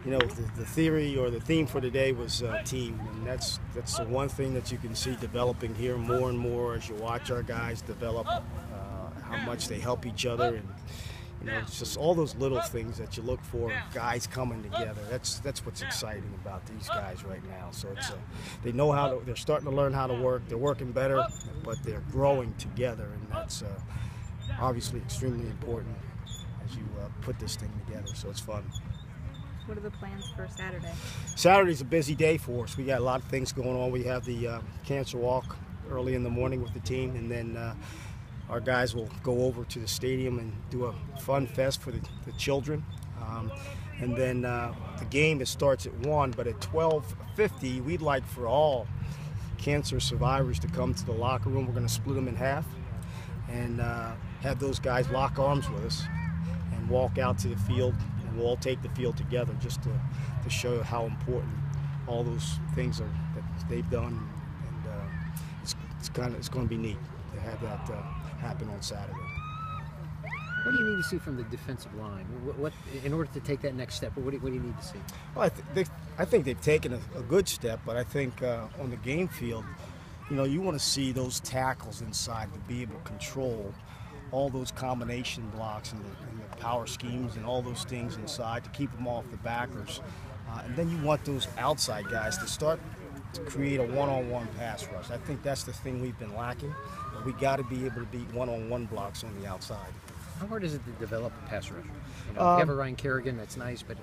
you know, the theory or the theme for today was team, and that's the one thing that you can see developing here more and more as you watch our guys develop, how much they help each other, and you know, it's just all those little things that you look for, guys coming together. That's what's exciting about these guys right now. So it's they know how to, they're starting to learn how to work. They're working better, but they're growing together, and that's obviously extremely important as you put this thing together. So it's fun. What are the plans for Saturday? Saturday's a busy day for us. We got a lot of things going on. We have the cancer walk early in the morning with the team, and then our guys will go over to the stadium and do a fun fest for the children. And then the game starts at 1, but at 12:50, we'd like for all cancer survivors to come to the locker room. We're going to split them in half and have those guys lock arms with us and walk out to the field, and we'll all take the field together just to show how important all those things are that they've done. And it's going to be neat to have that happen on Saturday. What do you need to see from the defensive line? What in order to take that next step? What do you need to see? Well, I think they've taken a good step, but I think on the game field, you know, you want to see those tackles inside to be able to control all those combination blocks and the power schemes and all those things inside to keep them off the backers. And then you want those outside guys to start to create a one-on-one pass rush. I think that's the thing we've been lacking. We got to be able to beat one-on-one blocks on the outside. How hard is it to develop a pass rusher? You know, you have a Ryan Kerrigan, that's nice, but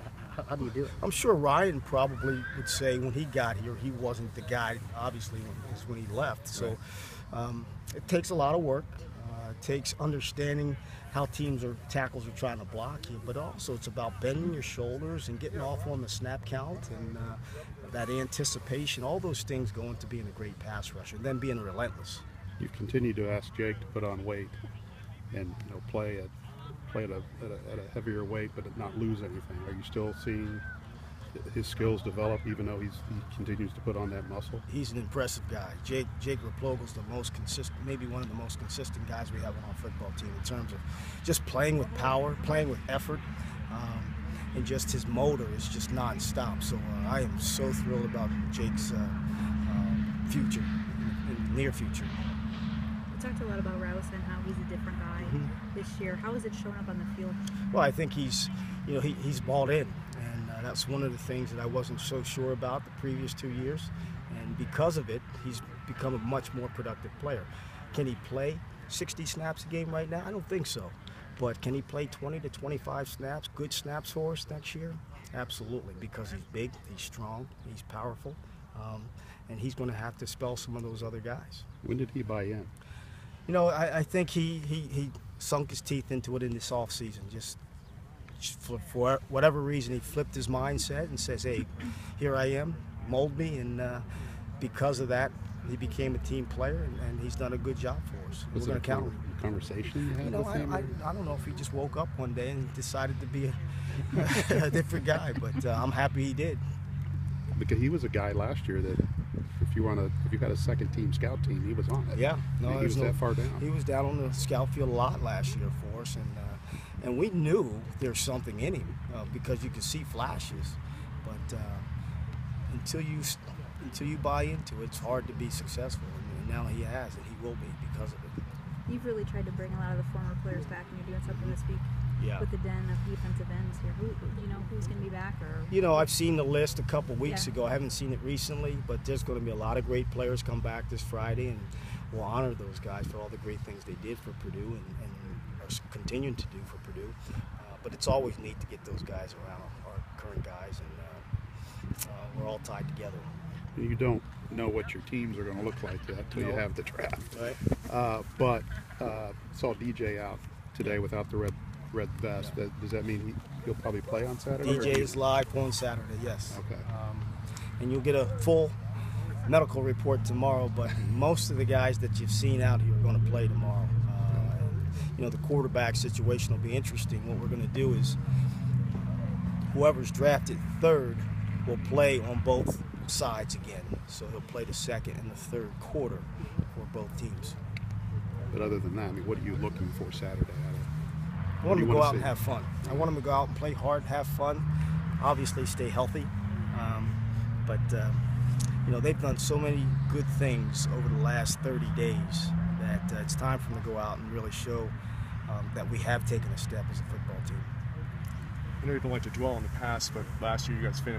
how do you do it? I'm sure Ryan probably would say when he got here, he wasn't the guy, obviously, when he left. So it takes a lot of work. It takes understanding how tackles are trying to block you, but also it's about bending your shoulders and getting off on the snap count and that anticipation. All those things go into being a great pass rusher, and then being relentless. You continue to ask Jake to put on weight and play at a heavier weight, but not lose anything. Are you still seeing his skills develop, even though he continues to put on that muscle? He's an impressive guy. Jake Raplogel's the most consistent, maybe one of the most consistent guys we have on our football team in terms of just playing with power, playing with effort, and just his motor is just nonstop. So I am so thrilled about Jake's future, in the near future. We talked a lot about Rouse and how he's a different guy this year. How has it shown up on the field? Well, I think he's bought in, and that's one of the things that I wasn't so sure about the previous 2 years, and because of it, he's become a much more productive player. Can he play 60 snaps a game right now? I don't think so, but can he play 20 to 25 snaps, good snaps for us next year? Absolutely, because he's big, he's strong, he's powerful, and he's going to have to spell some of those other guys. When did he buy in? You know, I think he sunk his teeth into it in this offseason. Just for whatever reason, he flipped his mindset and says, hey, here I am, mold me. And because of that, he became a team player, and he's done a good job for us. We're going to count him. Conversation you had with him? I don't know if he just woke up one day and decided to be a different guy, but I'm happy he did. Because he was a guy last year that if you got a second team scout team, he was on it. Yeah, no, he was that far down. He was down on the scout field a lot last year for us, and we knew there's something in him because you could see flashes, but until you buy into it, it's hard to be successful. And now he has, and he will be because of it. You've really tried to bring a lot of the former players back, and you're doing something this week with the den of defensive ends here. Do you know who's going to be back? Or you know, I've seen the list a couple weeks ago. I haven't seen it recently, but there's going to be a lot of great players come back this Friday, and we'll honor those guys for all the great things they did for Purdue and are continuing to do for Purdue. But it's always neat to get those guys around, our current guys, and we're all tied together. You don't know what your teams are going to look like yet until you have the draft. Right. But saw DJ out today without the red vest. Yeah. Does that mean he'll probably play on Saturday? DJ is live on Saturday, yes. Okay. And you'll get a full medical report tomorrow, but most of the guys that you've seen out here are going to play tomorrow. And, the quarterback situation will be interesting. What we're going to do is whoever's drafted third will play on both sides again. So he'll play the second and the third quarter for both teams. But other than that, what are you looking for Saturday? I want him to go out and have fun. I want him to go out and play hard, have fun, obviously stay healthy. But you know, they've done so many good things over the last 30 days that it's time for them to go out and really show that we have taken a step as a football team. I know you don't like to dwell on the past, but last year you guys finished